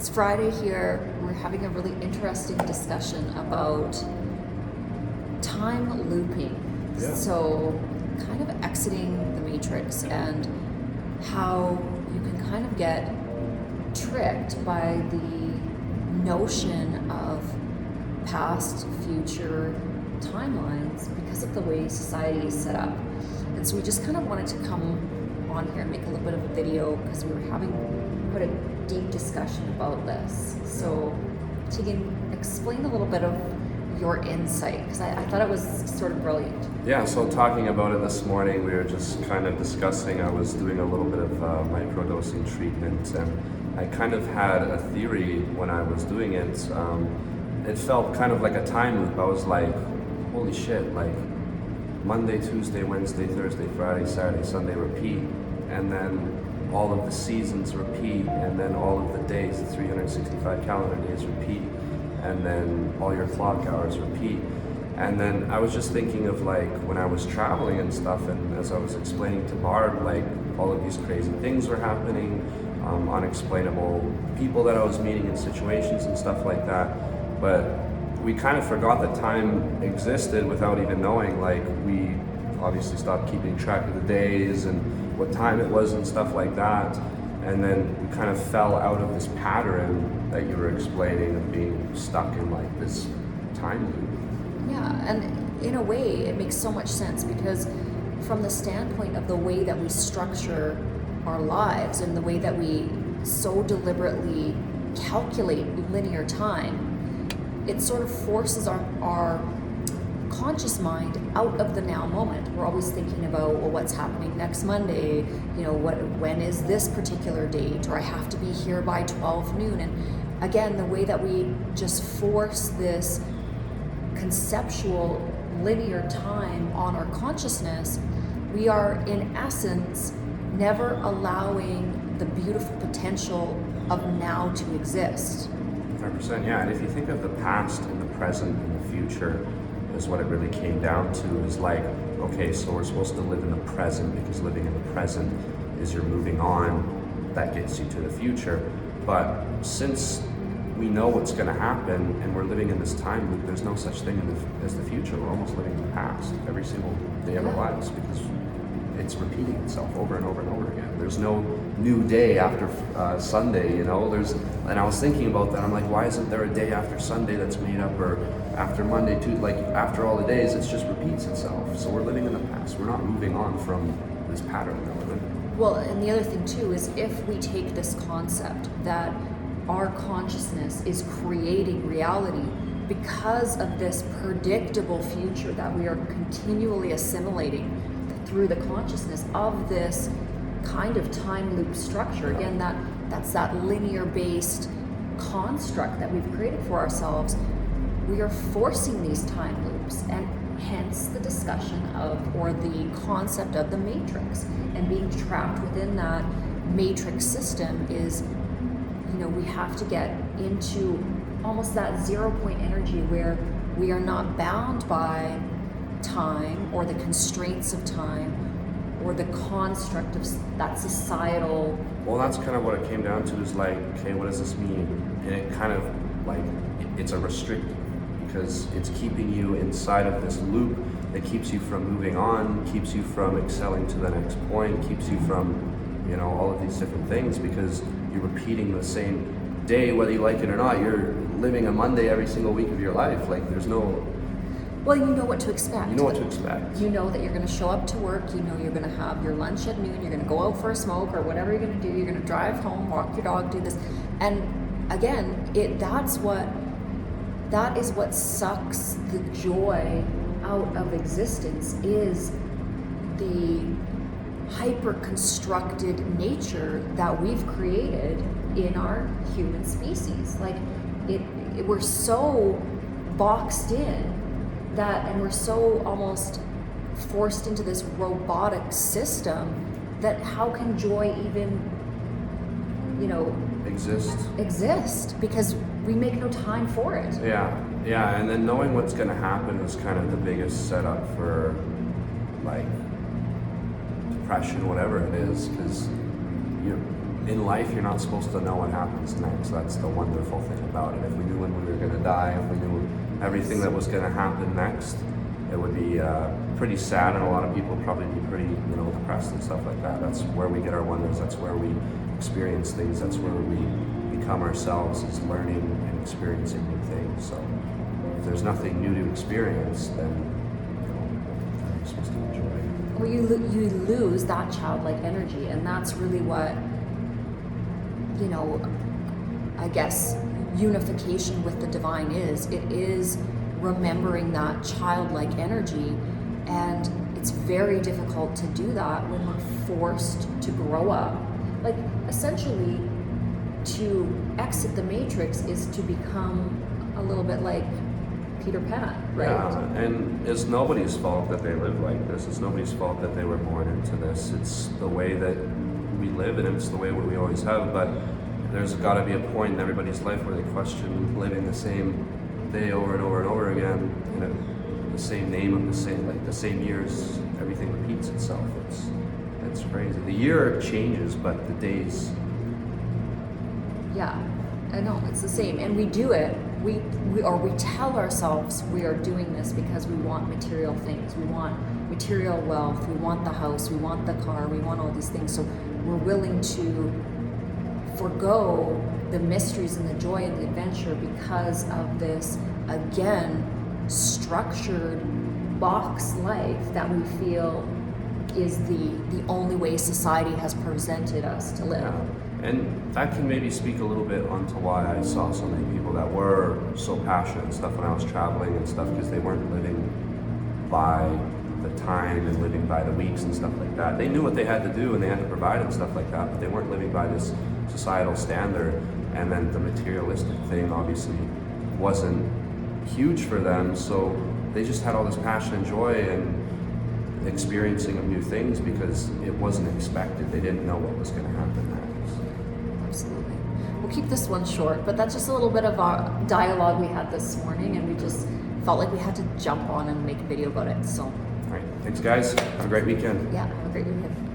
It's Friday here. We're having a really interesting discussion about time looping. Yeah. So, kind of exiting the matrix and how you can kind of get tricked by the notion of past, future timelines because of the way society is set up. And so we just kind of wanted to come on here and make a little bit of a video because we were having quite a deep discussion about this. So Tegan, explain a little bit of your insight, because I thought it was sort of brilliant. Yeah, so talking about it this morning, we were just kind of discussing, I was doing a little bit of microdosing treatment, and I kind of had a theory when I was doing it. It felt kind of like a time loop. I was like, holy shit, like Monday, Tuesday, Wednesday, Thursday, Friday, Saturday, Sunday repeat, and then all of the seasons repeat, and then all of the days, the 365 calendar days repeat, and then all your clock hours repeat. And then I was just thinking of like when I was traveling and stuff, and as I was explaining to Barb, like all of these crazy things were happening, unexplainable people that I was meeting in situations and stuff like that. But we kind of forgot that time existed without even knowing. Like we obviously stopped keeping track of the days and what time it was and stuff like that. And then we kind of fell out of this pattern that you were explaining of being stuck in like this time loop. Yeah, and in a way it makes so much sense, because from the standpoint of the way that we structure our lives and the way that we so deliberately calculate linear time, it sort of forces our conscious mind out of the now moment. We're always thinking about, well, what's happening next Monday? You know, when is this particular date? Or I have to be here by 12 noon. And again, the way that we just force this conceptual linear time on our consciousness, we are in essence never allowing the beautiful potential of now to exist. 100%, yeah. And if you think of the past and the present and the future, is what it really came down to, is like, okay, so we're supposed to live in the present because living in the present is you're moving on, that gets you to the future. But since we know what's going to happen and we're living in this time loop, there's no such thing as the future. We're almost living in the past every single day of our lives because it's repeating itself over and over and over again. There's no new day after Sunday, you know. And I was thinking about that. I'm like, why isn't there a day after Sunday that's made up, or after Monday too? Like after all the days, it just repeats itself. So we're living in the past. We're not moving on from this pattern that we're in. Well, and the other thing too is if we take this concept that our consciousness is creating reality because of this predictable future that we are continually assimilating through the consciousness of this kind of time loop structure. Again, that's that linear based construct that we've created for ourselves. We are forcing these time loops, and hence the discussion of, or the concept of, the matrix, and being trapped within that matrix system is, you know, we have to get into almost that 0 point energy where we are not bound by time or the constraints of time or the construct of that societal. Well, that's kind of what it came down to, is like, okay, what does this mean? And it kind of like, it's a restrictive, because it's keeping you inside of this loop that keeps you from moving on, keeps you from excelling to the next point, keeps you from, you know, all of these different things, because you're repeating the same day, whether you like it or not. You're living a Monday every single week of your life. Like there's no... Well, you know what to expect. You know what to expect. You know that you're going to show up to work. You know you're going to have your lunch at noon. You're going to go out for a smoke or whatever you're going to do. You're going to drive home, walk your dog, do this. And again, that is what sucks the joy out of existence, is the hyper-constructed nature that we've created in our human species. Like we're so boxed in that, and we're so almost forced into this robotic system that how can joy even, you know, exist, because we make no time for it. Yeah, and then knowing what's going to happen is kind of the biggest setup for like depression, whatever it is, because in life, you're not supposed to know what happens next. That's the wonderful thing about it. If we knew when we were going to die, if we knew everything that was going to happen next, it would be pretty sad, and a lot of people would probably be pretty, depressed and stuff like that. That's where we get our wonders. That's where we experience things. That's where we become ourselves, is learning and experiencing new things. So if there's nothing new to experience, then you're supposed to enjoy. Well, you lose that childlike energy, and that's really what, I guess, unification with the divine is. It is remembering that childlike energy, and it's very difficult to do that when we're forced to grow up. Like, essentially, to exit the matrix is to become a little bit like Peter Pan, right? Yeah, and it's nobody's fault that they live like this. It's nobody's fault that they were born into this. It's the way that we live, and it's the way we always have. But there's got to be a point in everybody's life where they question living the same day over and over and over again, the same name of the same years. Everything repeats itself. It's crazy. The year changes, but the days. Yeah, I know, it's the same, and we do it. We tell ourselves we are doing this because we want material things. We want material wealth. We want the house. We want the car. We want all these things. So we're willing to forgo the mysteries and the joy and the adventure because of this, again, structured box life that we feel is the only way society has presented us to live. Yeah. And that can maybe speak a little bit onto why I saw so many people that were so passionate and stuff when I was traveling and stuff, because they weren't living by the time and living by the weeks and stuff like that. They knew what they had to do and they had to provide and stuff like that, but they weren't living by this societal standard. And then the materialistic thing obviously wasn't huge for them, so they just had all this passion and joy and experiencing of new things because it wasn't expected. They didn't know what was going to happen next. Absolutely. We'll keep this one short, but that's just a little bit of our dialogue we had this morning, and we just felt like we had to jump on and make a video about it. So, All right. Thanks, guys. Have a great weekend. yeah, have a great weekend.